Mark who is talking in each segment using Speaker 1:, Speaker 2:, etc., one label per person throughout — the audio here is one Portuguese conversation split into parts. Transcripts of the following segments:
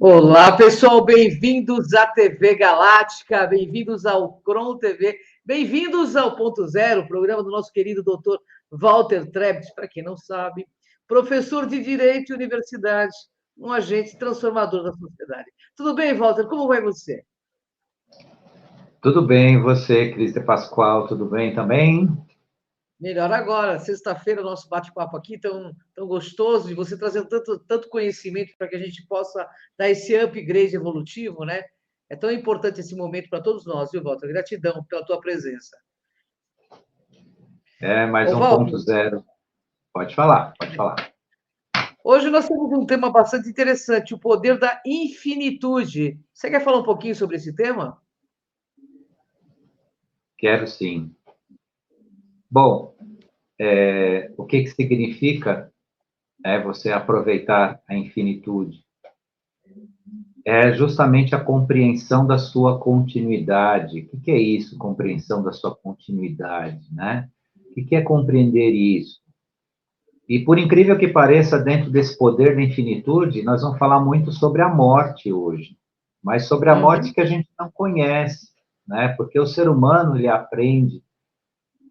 Speaker 1: Olá, pessoal, bem-vindos à TV Galáctica, bem-vindos ao Cron TV, bem-vindos ao Ponto Zero, programa do nosso querido doutor Walter Trebit, para quem não sabe, professor de Direito e Universidade, um agente transformador da sociedade. Tudo bem, Walter? Como vai você?
Speaker 2: Tudo bem, você, Cris de Pascoal, tudo bem também?
Speaker 1: Melhor agora, sexta-feira, nosso bate-papo aqui tão gostoso, e você trazendo tanto conhecimento para que a gente possa dar esse upgrade evolutivo, né? É tão importante esse momento para todos nós, viu, Walter? Gratidão pela tua presença.
Speaker 2: É, mais
Speaker 1: Ô,
Speaker 2: um ponto
Speaker 1: Walter,
Speaker 2: zero. Pode falar, pode falar.
Speaker 1: hoje nós temos um tema bastante interessante, o poder da infinitude. Você quer falar um pouquinho sobre esse tema?
Speaker 2: Quero sim. Bom, o que significa você aproveitar a infinitude? É justamente a compreensão da sua continuidade. O que é isso, compreensão da sua continuidade, né? O que é compreender isso? E por incrível que pareça, dentro desse poder da infinitude, nós vamos falar muito sobre a morte hoje, mas sobre a morte
Speaker 1: Uhum.
Speaker 2: que a gente não conhece, né? Porque o ser humano ele aprende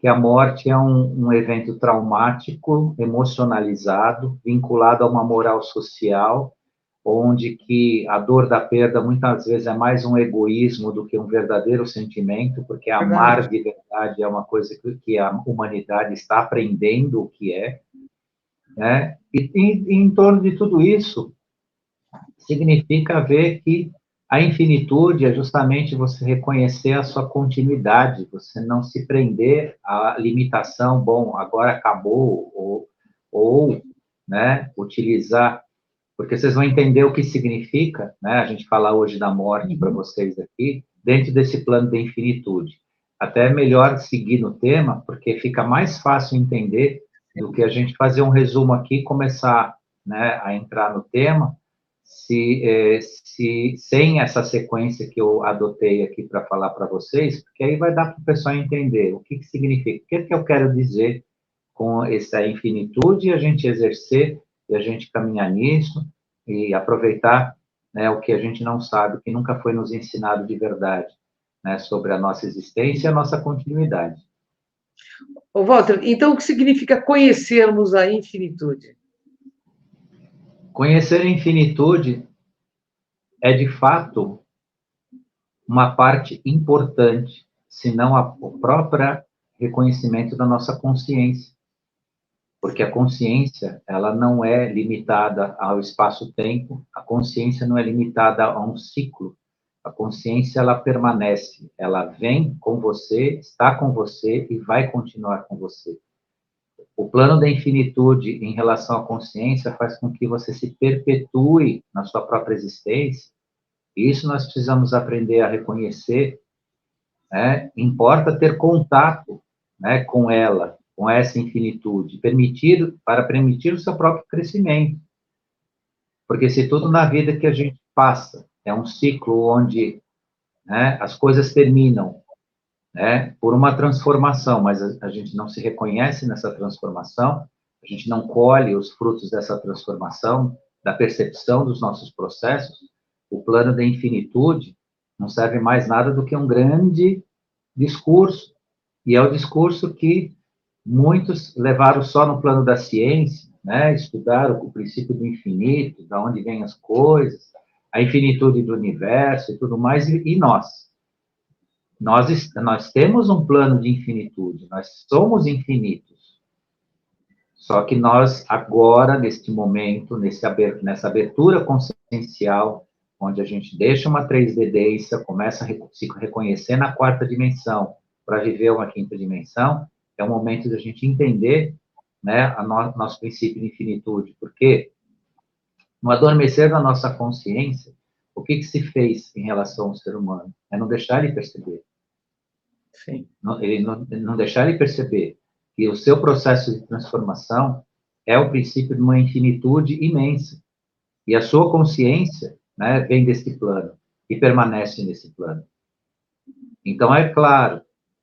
Speaker 2: que a morte é um evento traumático, emocionalizado, vinculado a uma moral social, onde que a dor da perda muitas vezes é mais um egoísmo do que um verdadeiro sentimento, porque amar
Speaker 1: Verdade.
Speaker 2: de verdade é uma coisa que a humanidade está aprendendo o que é, né? E em torno de tudo isso, significa ver que a infinitude é justamente você reconhecer a sua continuidade, você não se prender à limitação, bom, agora acabou, ou né, utilizar, porque vocês vão entender o que significa, né, a gente falar hoje da morte para
Speaker 1: Uhum.
Speaker 2: vocês aqui, dentro desse plano da infinitude. Até é melhor seguir no tema, porque fica mais fácil entender do que a gente fazer um resumo aqui e começar, né, a entrar no tema, se sem essa sequência que eu adotei aqui para falar para vocês, porque aí vai dar para o pessoal entender o que significa, o que eu quero dizer com essa infinitude, e a gente exercer, e a gente caminhar nisso, e aproveitar, né, o que a gente não sabe, o que nunca foi nos ensinado de verdade, né, sobre a nossa existência e a nossa continuidade.
Speaker 1: Ô, Walter, então o que significa conhecermos a infinitude?
Speaker 2: Conhecer a infinitude é, de fato, uma parte importante, se não o próprio reconhecimento da nossa consciência. Porque a consciência, ela não é limitada ao espaço-tempo, a consciência não é limitada a um ciclo. A consciência, ela permanece, ela vem com você, está com você e vai continuar com você. O plano da infinitude em relação à consciência faz com que você se perpetue na sua própria existência. E isso nós precisamos aprender a reconhecer, né? Importa ter contato, né, com ela, com essa infinitude, para permitir o seu próprio crescimento. Porque se tudo na vida que a gente passa é um ciclo onde, né, as coisas terminam, né, por uma transformação, mas a gente não se reconhece nessa transformação, a gente não colhe os frutos dessa transformação, da percepção dos nossos processos, o plano da infinitude não serve mais nada do que um grande discurso, e é o discurso que muitos levaram só no plano da ciência, né? Estudaram o princípio do infinito, da onde vêm as coisas, a infinitude do universo e tudo mais, e nós. Nós temos um plano de infinitude, nós somos infinitos. Só que nós, agora, neste momento, nessa abertura consciencial, onde a gente deixa uma 3D-dência, começa a se reconhecer na quarta dimensão, para viver uma quinta dimensão, é o momento da gente entender, né, nosso princípio de infinitude. Porque no adormecer da nossa consciência, o que se fez em relação ao ser humano? É não deixar ele perceber.
Speaker 1: Sim.
Speaker 2: Ele não deixar ele perceber que o seu processo de transformação é o princípio de uma infinitude imensa. E a sua consciência, né, vem desse plano e permanece nesse plano. Então, é claro,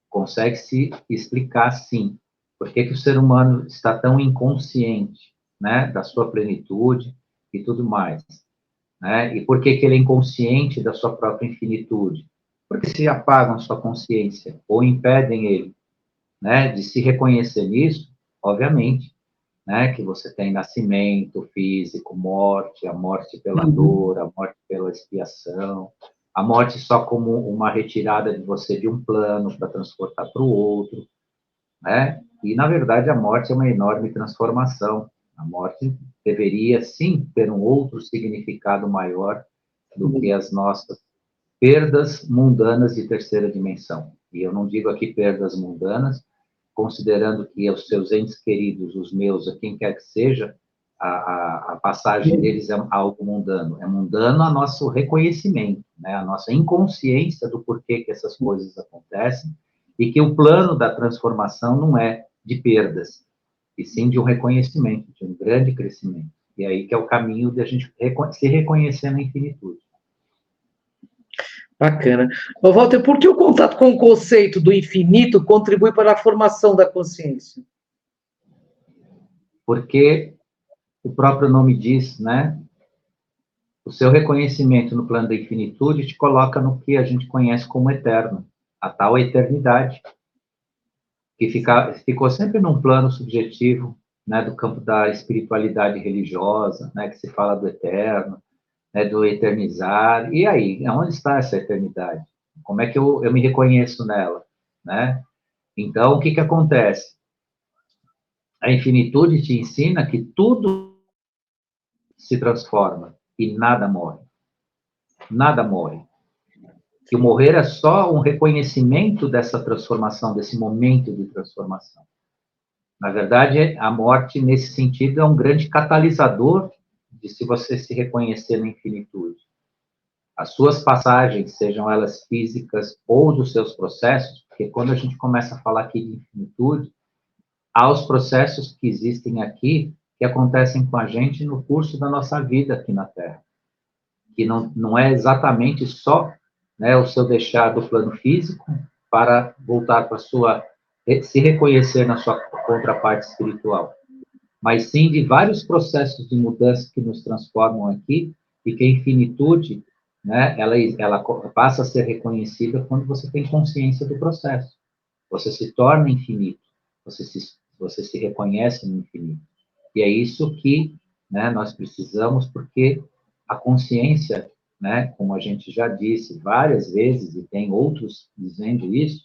Speaker 2: consegue se explicar sim, por que o ser humano está tão inconsciente, né, da sua plenitude e tudo mais. né? E por que que ele é inconsciente da sua própria infinitude? Porque se apagam sua consciência ou impedem ele, né, de se reconhecer nisso, obviamente, né, que você tem nascimento físico, morte, a morte pela dor, a morte pela expiação, a morte só como uma retirada de você de um plano para transportar para o outro, né? E, na verdade, a morte é uma enorme transformação. A morte deveria, sim, ter um outro significado maior do que as nossas perdas mundanas de terceira dimensão. E eu não digo aqui perdas mundanas, considerando que os seus entes queridos, os meus, a quem quer que seja, a passagem deles é algo mundano. É mundano a nosso reconhecimento, né? A nossa inconsciência do porquê que essas coisas acontecem e que o plano da transformação não é de perdas, e sim de um reconhecimento, de um grande crescimento. E aí que é o caminho de a gente se reconhecer na infinitude.
Speaker 1: Bacana. Ô, Walter, por que o contato com o conceito do infinito contribui para a formação da consciência?
Speaker 2: Porque o próprio nome diz, né? O seu reconhecimento no plano da infinitude te coloca no que a gente conhece como eterno, a tal eternidade, que ficou sempre num plano subjetivo, né, do campo da espiritualidade religiosa, né, que se fala do eterno, né, do eternizar. E aí, onde está essa eternidade? Como é que eu me reconheço nela, né? Então, o que que acontece? A infinitude te ensina que tudo se transforma e nada morre. Nada morre. Que o morrer é só um reconhecimento dessa transformação, desse momento de transformação. Na verdade, a morte, nesse sentido, é um grande catalisador de se você se reconhecer na infinitude. As suas passagens, sejam elas físicas ou dos seus processos, porque quando a gente começa a falar aqui de infinitude, há os processos que existem aqui, que acontecem com a gente no curso da nossa vida aqui na Terra. Que não é exatamente só, né, o seu deixar do plano físico para voltar para se reconhecer na sua contraparte espiritual, mas sim de vários processos de mudança que nos transformam aqui e que a infinitude, né, ela passa a ser reconhecida quando você tem consciência do processo. Você se torna infinito, você se reconhece no infinito. E é isso que, né, nós precisamos, porque a consciência, né, como a gente já disse várias vezes, e tem outros dizendo isso,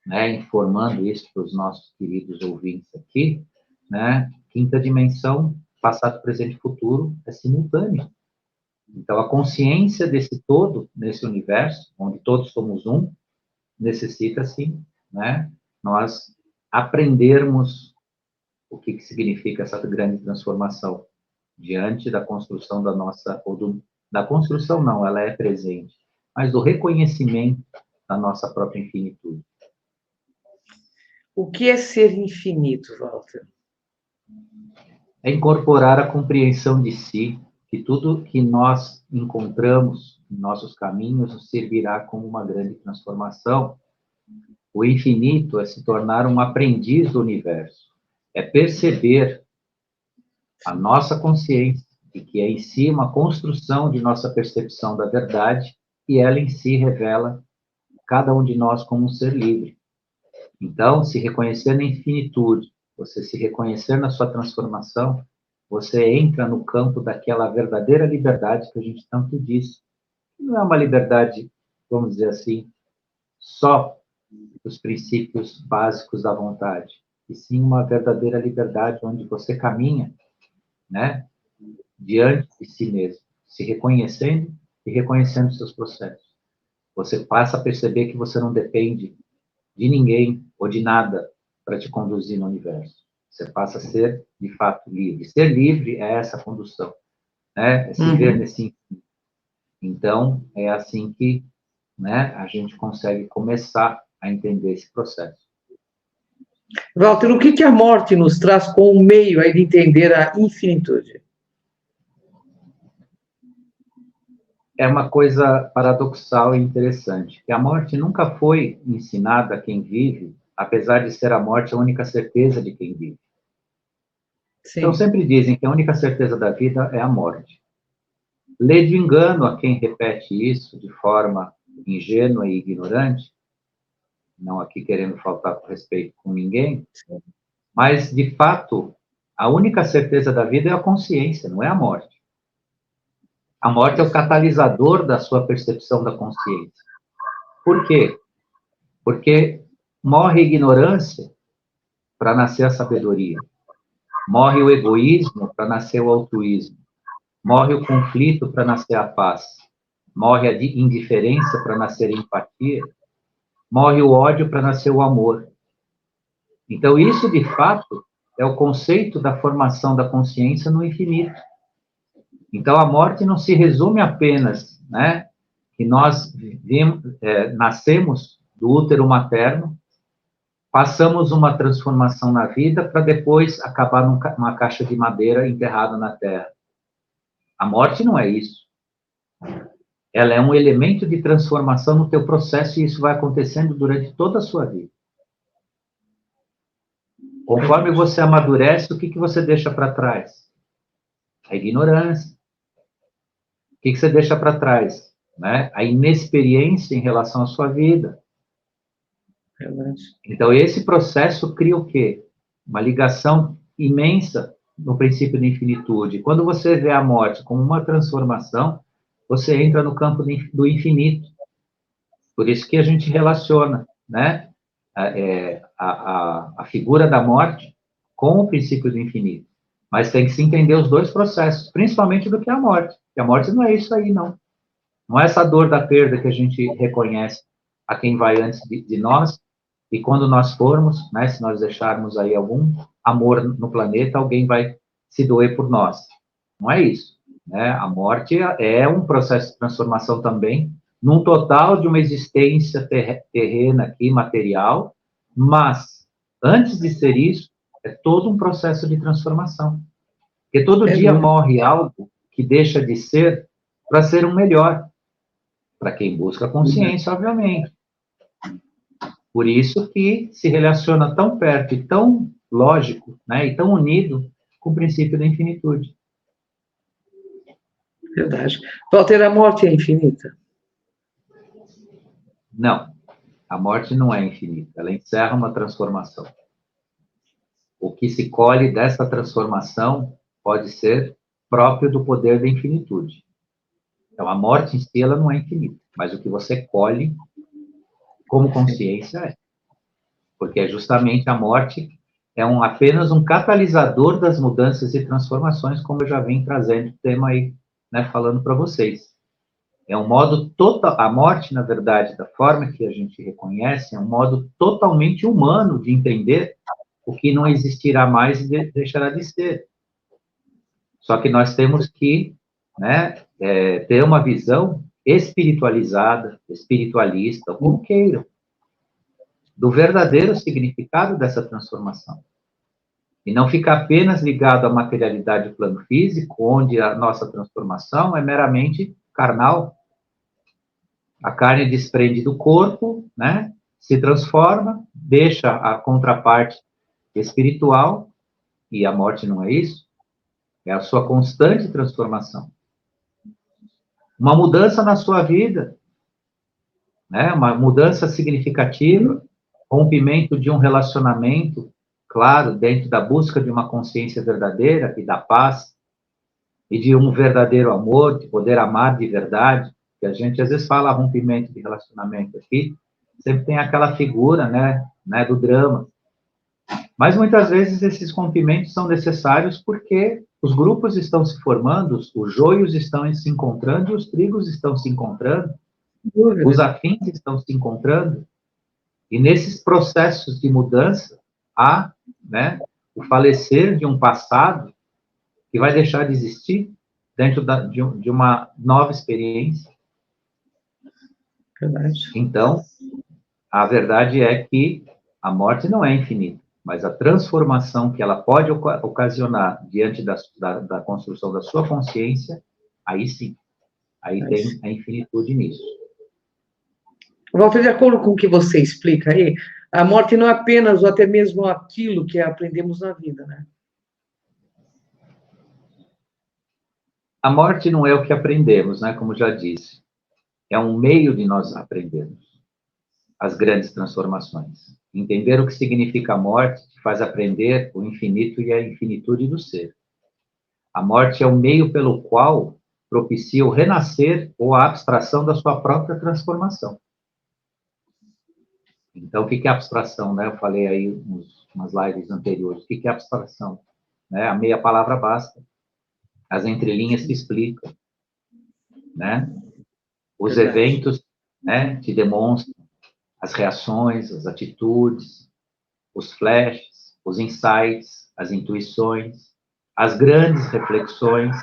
Speaker 2: né, informando isso para os nossos queridos ouvintes aqui, né, quinta dimensão, passado, presente e futuro, é simultâneo. Então, a consciência desse todo, nesse universo, onde todos somos um, necessita, sim, né, nós aprendermos o que significa essa grande transformação diante da construção da nossa, da construção não, ela é presente, mas do reconhecimento da nossa própria infinitude.
Speaker 1: O que é ser infinito, Walter?
Speaker 2: É incorporar a compreensão de si, que tudo que nós encontramos em nossos caminhos nos servirá como uma grande transformação. O infinito é se tornar um aprendiz do universo, é perceber a nossa consciência, e que é em si uma construção de nossa percepção da verdade, e ela em si revela cada um de nós como um ser livre. Então, se reconhecer na infinitude, você se reconhecer na sua transformação, você entra no campo daquela verdadeira liberdade que a gente tanto diz. Não é uma liberdade, vamos dizer assim, só dos princípios básicos da vontade, e sim uma verdadeira liberdade onde você caminha, né, diante de si mesmo, se reconhecendo e reconhecendo seus processos. Você passa a perceber que você não depende de ninguém ou de nada para te conduzir no universo. Você passa a ser, de fato, livre. Ser livre é essa condução, né? É se ver nesse. Então, é assim que, né, a gente consegue começar a entender esse processo.
Speaker 1: Walter, o que a morte nos traz como meio aí de entender a infinitude?
Speaker 2: É uma coisa paradoxal e interessante, que a morte nunca foi ensinada a quem vive, apesar de ser a morte a única certeza de quem vive. Sim. Então, sempre dizem que a única certeza da vida é a morte. lê de engano a quem repete isso de forma ingênua e ignorante, não aqui querendo faltar com respeito com ninguém, mas, de fato, a única certeza da vida é a consciência, não é a morte. A morte é o catalisador da sua percepção da consciência. Por quê? Porque morre a ignorância para nascer a sabedoria. Morre o egoísmo para nascer o altruísmo. Morre o conflito para nascer a paz. Morre a indiferença para nascer a empatia. Morre o ódio para nascer o amor. Então, isso, de fato, é o conceito da formação da consciência no infinito. Então, a morte não se resume apenas, né, que nós nascemos do útero materno, passamos uma transformação na vida para depois acabar numa caixa de madeira enterrada na terra. A morte não é isso. Ela é um elemento de transformação no teu processo e isso vai acontecendo durante toda a sua vida. Conforme você amadurece, o que você deixa para trás? A ignorância. O que você deixa para trás? Né? A inexperiência em relação à sua vida. Então, esse processo cria o quê? Uma ligação imensa no princípio da infinitude. Quando você vê a morte como uma transformação, você entra no campo do infinito. Por isso que a gente relaciona, né, a figura da morte com o princípio do infinito. Mas tem que se entender os dois processos, principalmente do que a morte. Porque a morte não é isso aí, não. Não é essa dor da perda que a gente reconhece a quem vai antes de nós, e quando nós formos, né, se nós deixarmos aí algum amor no planeta, alguém vai se doer por nós. Não é isso. Né? A morte é um processo de transformação também, num total de uma existência terrena aqui, material, mas, antes de ser isso, é todo um processo de transformação. Porque todo dia morre algo que deixa de ser para ser um melhor, para quem busca consciência, obviamente. Por isso que se relaciona tão perto e tão lógico, né, e tão unido com o princípio da infinitude.
Speaker 1: Verdade. Walter, a morte é infinita?
Speaker 2: Não. A morte não é infinita. Ela encerra uma transformação. O que se colhe dessa transformação pode ser próprio do poder da infinitude. Então, a morte em si, ela não é infinita. Mas o que você colhe como consciência é. Porque é justamente a morte é apenas um catalisador das mudanças e transformações, como eu já vim trazendo o tema aí, né, falando para vocês. É um modo total, a morte, na verdade, da forma que a gente reconhece, é um modo totalmente humano de entender o que não existirá mais e deixará de ser. Só que nós temos que, né, ter uma visão espiritualizada, espiritualista, como queiram, do verdadeiro significado dessa transformação. E não ficar apenas ligado à materialidade do plano físico, onde a nossa transformação é meramente carnal. A carne desprende do corpo, né? Se transforma, deixa a contraparte espiritual, e a morte não é isso, é a sua constante transformação. Uma mudança na sua vida, né? Uma mudança significativa, rompimento de um relacionamento, claro, dentro da busca de uma consciência verdadeira e da paz, e de um verdadeiro amor, de poder amar de verdade, que a gente às vezes fala rompimento de relacionamento aqui, sempre tem aquela figura, né, do drama. Mas muitas vezes esses rompimentos são necessários porque os grupos estão se formando, os joios estão se encontrando, os trigos estão se encontrando, os afins estão se encontrando, e nesses processos de mudança há, né, o falecer de um passado que vai deixar de existir dentro de uma nova experiência.
Speaker 1: Verdade.
Speaker 2: Então, a verdade é que a morte não é infinita, mas a transformação que ela pode ocasionar diante da construção da sua consciência, aí sim, aí tem a infinitude nisso.
Speaker 1: Walter, de acordo com o que você explica aí, a morte não é apenas ou até mesmo aquilo que aprendemos na vida, né?
Speaker 2: A morte não é o que aprendemos, né? Como já disse. É um meio de nós aprendermos as grandes transformações. Entender o que significa a morte te faz aprender o infinito e a infinitude do ser. A morte é o meio pelo qual propicia o renascer ou a abstração da sua própria transformação. Então, o que é abstração? Né? Eu falei aí umas lives anteriores. O que é abstração? Né? A meia palavra basta. As entrelinhas te explicam. Né? Os eventos, né, te demonstram as reações, as atitudes, os flashes, os insights, as intuições, as grandes reflexões.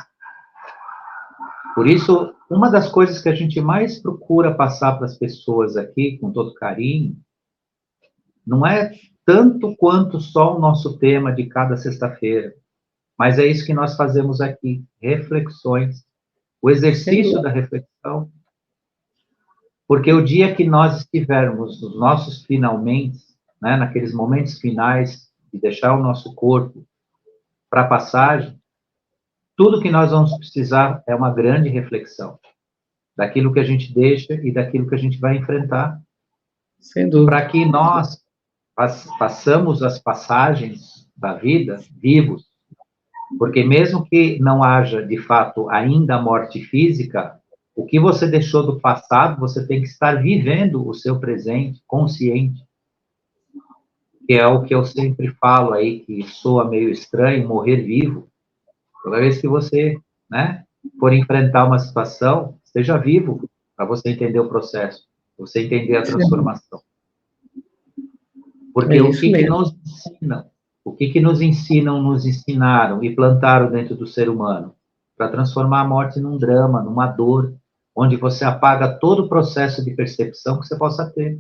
Speaker 2: Por isso, uma das coisas que a gente mais procura passar para as pessoas aqui, com todo carinho, não é tanto quanto só o nosso tema de cada sexta-feira, mas é isso que nós fazemos aqui, reflexões, o exercício da reflexão, porque o dia que nós estivermos nos nossos finalmente, né, naqueles momentos finais de deixar o nosso corpo para passagem, tudo que nós vamos precisar é uma grande reflexão daquilo que a gente deixa e daquilo que a gente vai enfrentar, para que nós passamos as passagens da vida vivos, porque mesmo que não haja, de fato, ainda a morte física, o que você deixou do passado, você tem que estar vivendo o seu presente, consciente, que é o que eu sempre falo aí, que soa meio estranho, morrer vivo. Toda vez que você, né, for enfrentar uma situação, esteja vivo, para você entender o processo, você entender a transformação. Porque o que nos ensinam? O que nos ensinam, nos ensinaram e plantaram dentro do ser humano? Para transformar a morte num drama, numa dor, onde você apaga todo o processo de percepção que você possa ter.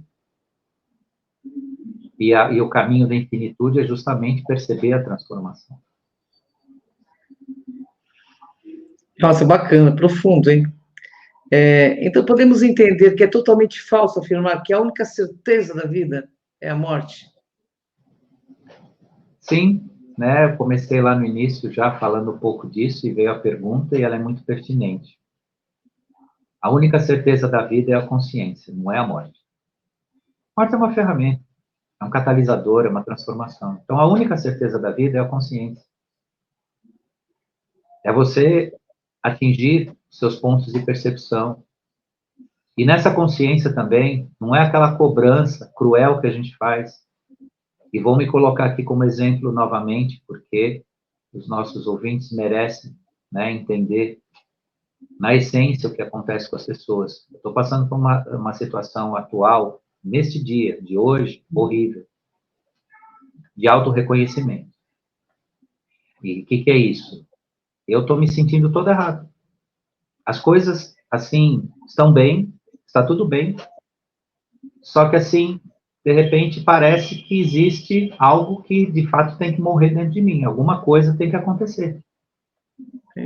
Speaker 2: E o caminho da infinitude é justamente perceber a transformação.
Speaker 1: Nossa, bacana, profundo, hein? Então, podemos entender que é totalmente falso afirmar que a única certeza da vida é a morte?
Speaker 2: Sim, né? Eu comecei lá no início já falando um pouco disso e veio a pergunta e ela é muito pertinente. A única certeza da vida é a consciência, não é a morte. A morte é uma ferramenta, é um catalisador, é uma transformação. Então, a única certeza da vida é a consciência. É você atingir seus pontos de percepção. E nessa consciência também, não é aquela cobrança cruel que a gente faz. E vou me colocar aqui como exemplo novamente, porque os nossos ouvintes merecem, né, entender na essência o que acontece com as pessoas. Eu estou passando por uma situação atual, neste dia, de hoje, horrível, de autorreconhecimento. E o que é isso? Eu estou me sentindo todo errado. As coisas, assim, estão bem, está tudo bem, só que, assim, de repente, parece que existe algo que, de fato, tem que morrer dentro de mim. Alguma coisa tem que acontecer.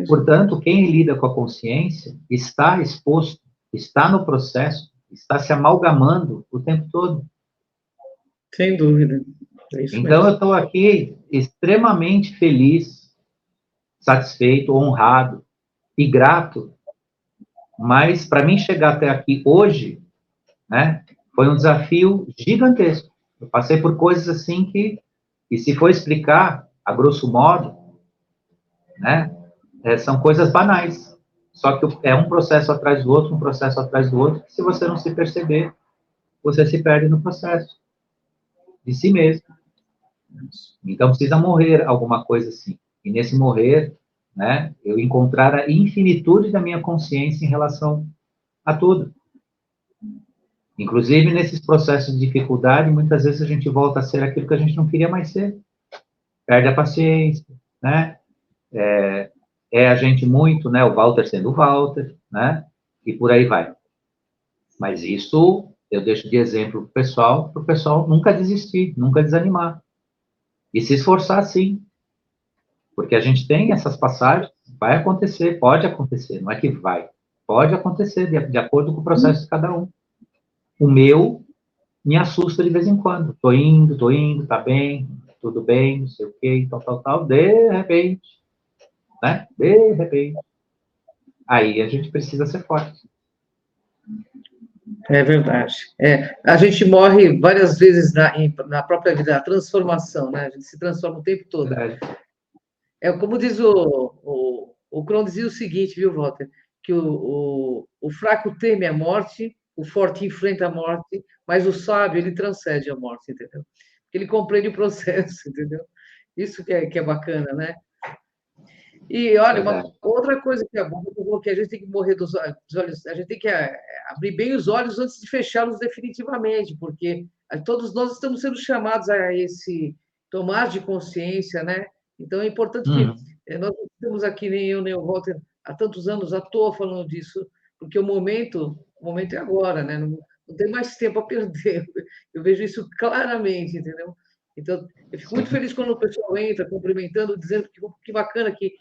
Speaker 2: Portanto, quem lida com a consciência está exposto, está no processo, está se amalgamando o tempo todo.
Speaker 1: Sem dúvida. É isso
Speaker 2: então,
Speaker 1: mesmo.
Speaker 2: Eu estou aqui extremamente feliz, satisfeito, honrado e grato. Mas, para mim chegar até aqui hoje, né, foi um desafio gigantesco. Eu passei por coisas assim que, e se for explicar, a grosso modo, né, são coisas banais. Só que é um processo atrás do outro, um processo atrás do outro, que se você não se perceber, você se perde no processo de si mesmo. Então, precisa morrer alguma coisa assim. E nesse morrer, né, eu encontrar a infinitude da minha consciência em relação a tudo. Inclusive, nesses processos de dificuldade, muitas vezes a gente volta a ser aquilo que a gente não queria mais ser. Perde a paciência, né? A gente muito, né? O Walter sendo o Walter, né? E por aí vai. Mas isso eu deixo de exemplo para o pessoal nunca desistir, nunca desanimar. E se esforçar, sim. Porque a gente tem essas passagens, vai acontecer, pode acontecer, não é que vai. Pode acontecer, de acordo com o processo de cada um. O meu me assusta de vez em quando. Tô indo, tá bem, tudo bem, não sei o quê, tal, de repente, né? De repente, aí a gente precisa ser forte.
Speaker 1: É verdade. A gente morre várias vezes na própria vida, a transformação, né? A gente se transforma o tempo todo.
Speaker 2: Verdade.
Speaker 1: Como diz o Krohn dizia o seguinte, viu, Walter? Que o fraco teme a morte, o forte enfrenta a morte, mas o sábio, ele transcende a morte, entendeu? Porque ele compreende o processo, entendeu? Isso que é bacana, né? E olha,
Speaker 2: Verdade.
Speaker 1: outra coisa que é bom, que a gente tem que morrer dos olhos, a gente tem que abrir bem os olhos antes de fechá-los definitivamente, porque todos nós estamos sendo chamados a esse tomar de consciência, né? Então é importante que nós não estamos aqui, nem eu, nem o Walter, há tantos anos à toa falando disso, porque o momento é agora, né? Não tem mais tempo a perder. Eu vejo isso claramente, entendeu? Então, eu fico muito feliz quando o pessoal entra cumprimentando, dizendo que bacana que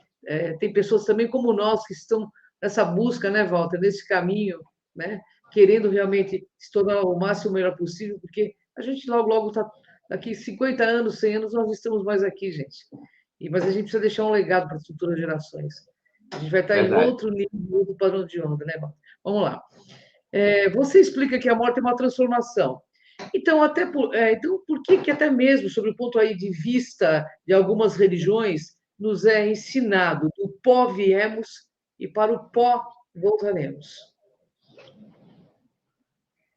Speaker 1: tem pessoas também como nós que estão nessa busca, né, Walter, nesse caminho, né, querendo realmente se tornar o máximo melhor possível, porque a gente logo está daqui 50 anos, 100 anos, nós não estamos mais aqui, gente. Mas a gente precisa deixar um legado para as futuras gerações. A gente vai estar em outro nível, outro padrão de onda, né, Walter? Vamos lá. Você explica que a morte é uma transformação. Então, então, por que até mesmo, sobre o ponto aí de vista de algumas religiões, nos é ensinado do pó viemos e para o pó voltaremos?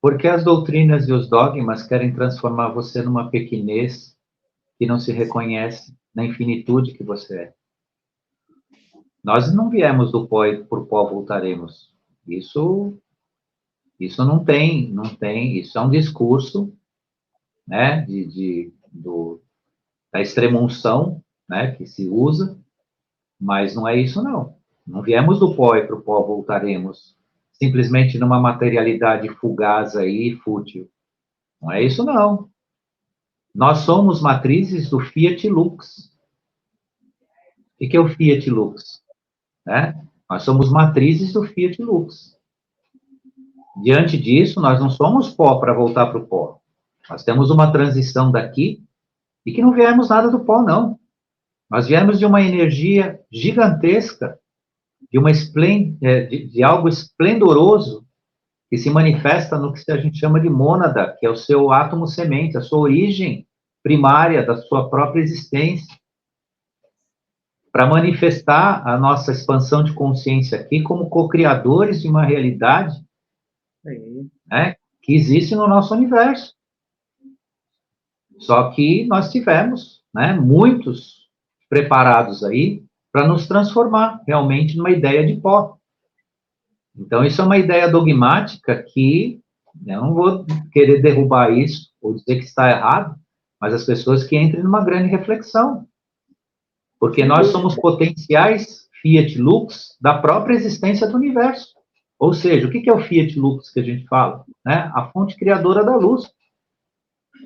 Speaker 2: Porque as doutrinas e os dogmas querem transformar você numa pequenez que não se reconhece na infinitude que você é. Nós não viemos do pó e por pó voltaremos. Isso não tem, isso é um discurso, né, da extrema-unção, né, que se usa, mas não é isso, não. Não viemos do pó e para o pó voltaremos, simplesmente numa materialidade fugaz aí, fútil. Não é isso, não. Nós somos matrizes do Fiat Lux. O que é o Fiat Lux? Né? Nós somos matrizes do Fiat Lux. Diante disso, nós não somos pó para voltar para o pó. Nós temos uma transição daqui e que não viemos nada do pó, não. Nós viemos de uma energia gigantesca, de algo esplendoroso que se manifesta no que a gente chama de mônada, que é o seu átomo semente, a sua origem primária da sua própria existência, para manifestar a nossa expansão de consciência aqui como co-criadores de uma realidade, né, que existe no nosso universo. Só que nós tivemos, né, muitos preparados aí para nos transformar realmente numa ideia de pó. Então, isso é uma ideia dogmática que eu não vou querer derrubar isso ou dizer que está errado, mas as pessoas que entrem numa grande reflexão. Porque nós somos potenciais Fiat Lux da própria existência do universo. Ou seja, o que é o Fiat Lux que a gente fala? Né? A fonte criadora da luz.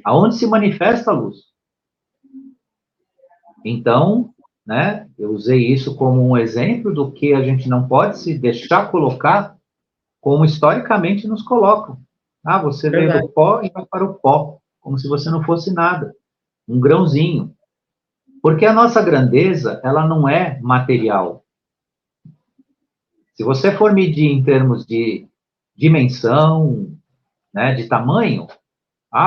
Speaker 2: Aonde se manifesta a luz. Então, né, eu usei isso como um exemplo do que a gente não pode se deixar colocar como historicamente nos colocam. Ah, você veio do pó e vai para o pó, como se você não fosse nada. Um grãozinho. Porque a nossa grandeza, ela não é material. Se você for medir em termos de dimensão, né, de tamanho,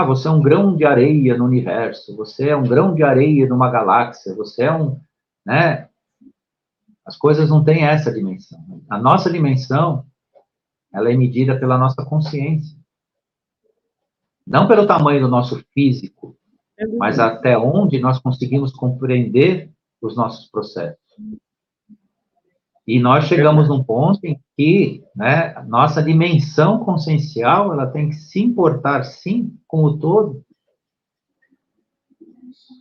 Speaker 2: você é um grão de areia no universo, você é um grão de areia numa galáxia, você é né? As coisas não têm essa dimensão. A nossa dimensão, ela é medida pela nossa consciência. Não pelo tamanho do nosso físico, mas até onde nós conseguimos compreender os nossos processos. E nós chegamos num ponto em que, né, nossa dimensão consciencial, ela tem que se importar, sim, com o todo.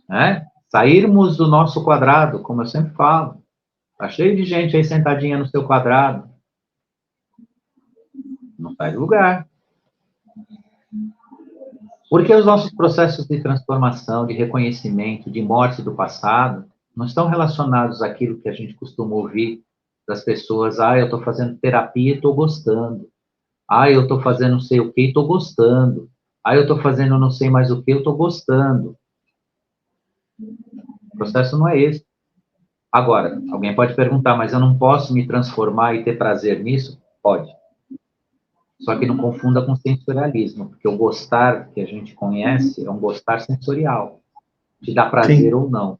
Speaker 2: Né? Sairmos do nosso quadrado, como eu sempre falo. Está cheio de gente aí sentadinha no seu quadrado. Não sai do lugar. Porque os nossos processos de transformação, de reconhecimento, de morte do passado, não estão relacionados àquilo que a gente costuma ouvir das pessoas. Eu estou fazendo terapia e estou gostando. Eu estou fazendo não sei o que e estou gostando. Eu estou fazendo não sei mais o que, eu estou gostando. O processo não é esse. Agora, alguém pode perguntar, mas eu não posso me transformar e ter prazer nisso? Pode. Só que não confunda com sensorialismo, porque o gostar que a gente conhece é um gostar sensorial. Te dá prazer ou não.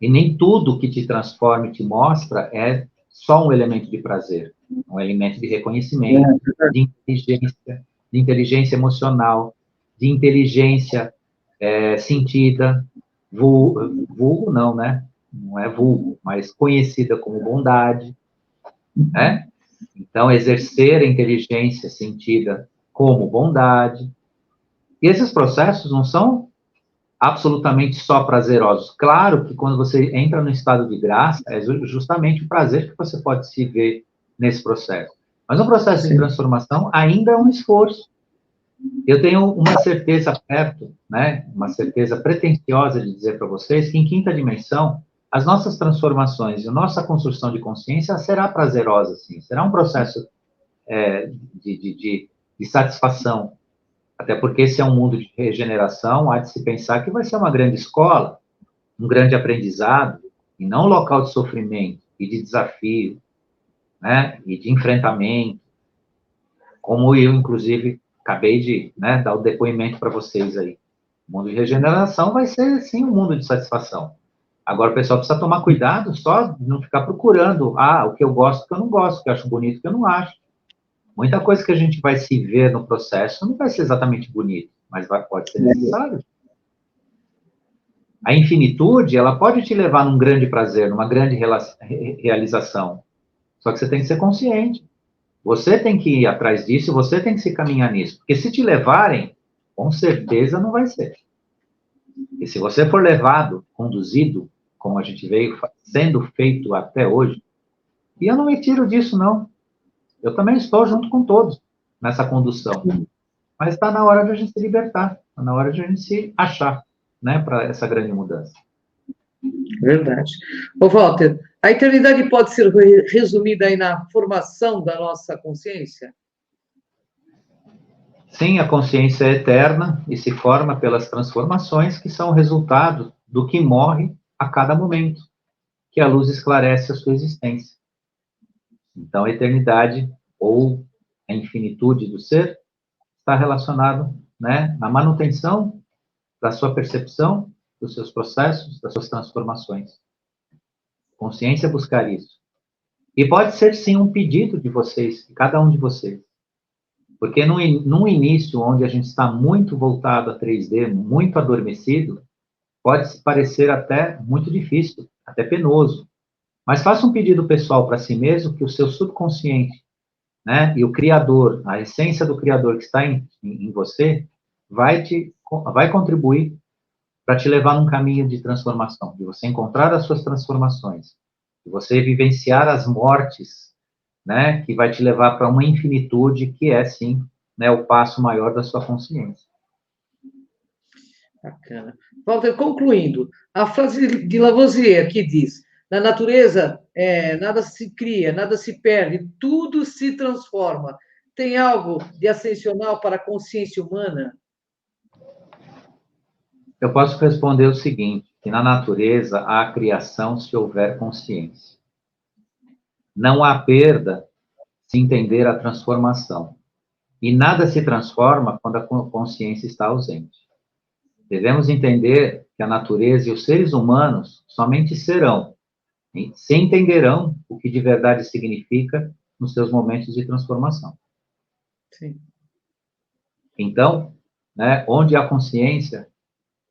Speaker 2: E nem tudo que te transforma e te mostra é só um elemento de prazer. Um elemento de reconhecimento, de inteligência emocional, de inteligência sentida, vulgo não, né? Não é vulgo, mas conhecida como bondade, né? Então, exercer a inteligência sentida como bondade. E esses processos não são absolutamente só prazerosos. Claro que quando você entra no estado de graça, é justamente o prazer que você pode se ver nesse processo. Mas um processo de transformação ainda é um esforço. Eu tenho uma certeza perto, né, uma certeza pretensiosa de dizer para vocês que em quinta dimensão, as nossas transformações e a nossa construção de consciência será prazerosa, sim. Será um processo de satisfação. Até porque esse é um mundo de regeneração, há de se pensar que vai ser uma grande escola, um grande aprendizado, e não um local de sofrimento e de desafio, né, e de enfrentamento, como eu, inclusive, acabei de, né, dar o depoimento para vocês aí. O mundo de regeneração vai ser, sim, um mundo de satisfação. Agora, o pessoal precisa tomar cuidado só de não ficar procurando, o que eu gosto, o que eu não gosto, o que eu acho bonito, o que eu não acho. Muita coisa que a gente vai se ver no processo não vai ser exatamente bonito, mas pode ser necessário. A infinitude, ela pode te levar num grande prazer, numa grande realização. Só que você tem que ser consciente. Você tem que ir atrás disso, você tem que se caminhar nisso. Porque se te levarem, com certeza não vai ser. E se você for levado, conduzido, como a gente veio sendo feito até hoje, e eu não me tiro disso, não. Eu também estou junto com todos nessa condução. Mas está na hora de a gente se libertar, está na hora de a gente se achar, né, para essa grande mudança.
Speaker 1: Verdade. Ô, Walter, a eternidade pode ser resumida aí na formação da nossa consciência?
Speaker 2: Sim, a consciência é eterna e se forma pelas transformações que são resultado do que morre a cada momento, que a luz esclarece a sua existência. Então, a eternidade ou a infinitude do ser está relacionado, né, na manutenção da sua percepção, dos seus processos, das suas transformações. Consciência é buscar isso. E pode ser, sim, um pedido de vocês, de cada um de vocês. Porque num início, onde a gente está muito voltado a 3D, muito adormecido, pode parecer até muito difícil, até penoso. Mas faça um pedido pessoal para si mesmo, que o seu subconsciente, né, e o Criador, a essência do Criador que está em você, vai contribuir para te levar num caminho de transformação, de você encontrar as suas transformações, de você vivenciar as mortes, né, que vai te levar para uma infinitude que é, sim, né, o passo maior da sua consciência.
Speaker 1: Bacana. Walter, concluindo, a frase de Lavoisier que diz: na natureza, nada se cria, nada se perde, tudo se transforma. Tem algo de ascensional para a consciência humana?
Speaker 2: Eu posso responder o seguinte, que na natureza há criação se houver consciência. Não há perda se entender a transformação. E nada se transforma quando a consciência está ausente. Devemos entender que a natureza e os seres humanos somente serão, se entenderão o que de verdade significa nos seus momentos de transformação.
Speaker 1: Sim.
Speaker 2: Então, né, onde há consciência,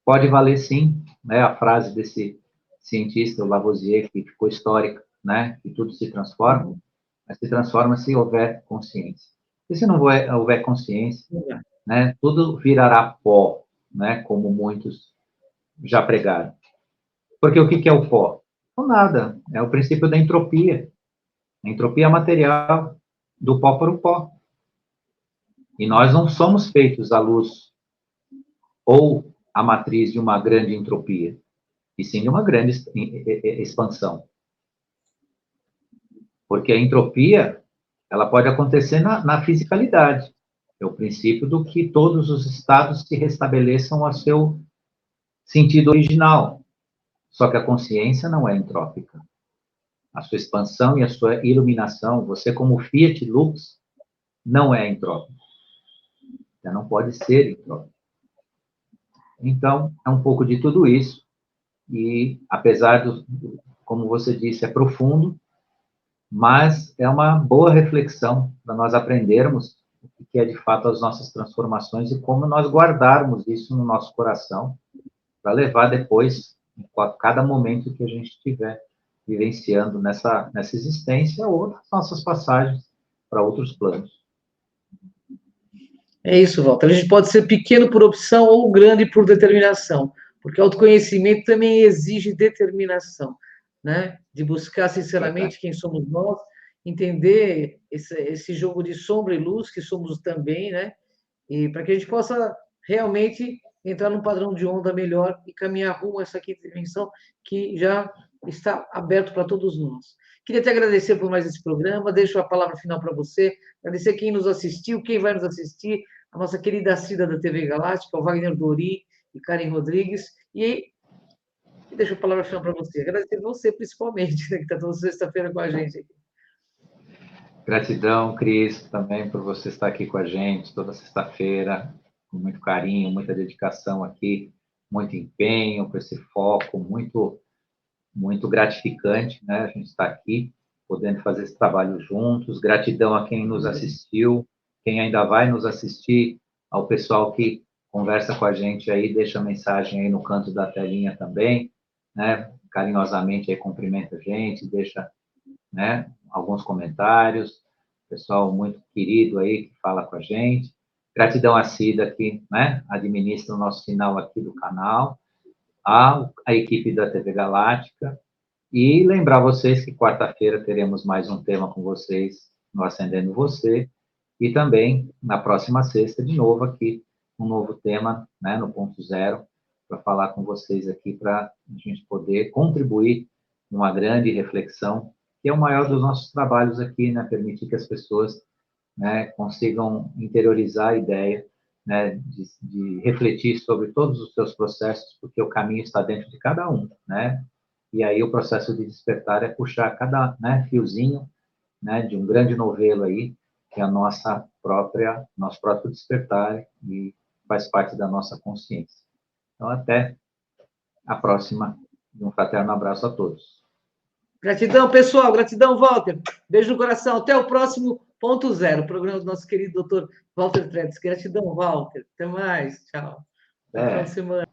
Speaker 2: pode valer sim, né, a frase desse cientista, o Lavoisier, que ficou histórica, né, que tudo se transforma, mas se transforma se houver consciência. E se não houver consciência, né, tudo virará pó, né, como muitos já pregaram. Porque o que é o pó? Não nada, é o princípio da entropia. A entropia material, do pó para o pó. E nós não somos feitos à luz ou à matriz de uma grande entropia, e sim de uma grande expansão. Porque a entropia, ela pode acontecer na fisicalidade. É o princípio do que todos os estados se restabeleçam a seu sentido original. Só que a consciência não é entrópica. a sua expansão e a sua iluminação, você como Fiat Lux, não é entrópico. Você não pode ser entrópico. Então, é um pouco de tudo isso, e apesar como você disse, é profundo, mas é uma boa reflexão para nós aprendermos o que é de fato as nossas transformações e como nós guardarmos isso no nosso coração para levar depois, em cada momento que a gente estiver vivenciando nessa existência ou nas nossas passagens para outros planos.
Speaker 1: É isso, Walter. A gente pode ser pequeno por opção ou grande por determinação, porque autoconhecimento também exige determinação, né? De buscar sinceramente quem somos nós, entender esse jogo de sombra e luz que somos também, né? E para que a gente possa realmente entrar num padrão de onda melhor e caminhar rumo a essa quinta dimensão que já está aberto para todos nós. Queria te agradecer por mais esse programa, deixo a palavra final para você, agradecer quem nos assistiu, quem vai nos assistir, a nossa querida Cida da TV Galáctica, o Wagner Dori e Karen Rodrigues, e deixo a palavra final para você. Agradecer você, principalmente, né, que está toda sexta-feira com a gente aqui.
Speaker 2: Gratidão, Cris, também por você estar aqui com a gente toda sexta-feira, com muito carinho, muita dedicação aqui, muito empenho, com esse foco muito, muito gratificante, né? A gente está aqui, podendo fazer esse trabalho juntos. Gratidão a quem nos assistiu, quem ainda vai nos assistir, ao pessoal que conversa com a gente aí, deixa mensagem aí no canto da telinha também, né? Carinhosamente aí cumprimenta a gente, deixa, né, alguns comentários, pessoal muito querido aí que fala com a gente. Gratidão a Cida que, né, administra o nosso sinal aqui do canal, a equipe da TV Galáctica, e lembrar vocês que quarta-feira teremos mais um tema com vocês no Acendendo Você, e também na próxima sexta, de novo aqui, um novo tema, né, no Ponto Zero, para falar com vocês aqui, para a gente poder contribuir numa grande reflexão, que é o maior dos nossos trabalhos aqui, né, permitir que as pessoas, né, consigam interiorizar a ideia, né, de refletir sobre todos os seus processos, porque o caminho está dentro de cada um, né, e aí o processo de despertar é puxar cada, né, fiozinho, né, de um grande novelo aí, que é a nosso próprio despertar e faz parte da nossa consciência. Então, até a próxima, e um fraterno abraço a todos.
Speaker 1: Gratidão, pessoal. Gratidão, Walter. Beijo no coração. Até o próximo Ponto Zero, programa do nosso querido doutor Walter Trebes. Gratidão, Walter. Até mais. Tchau. Até o final de semana.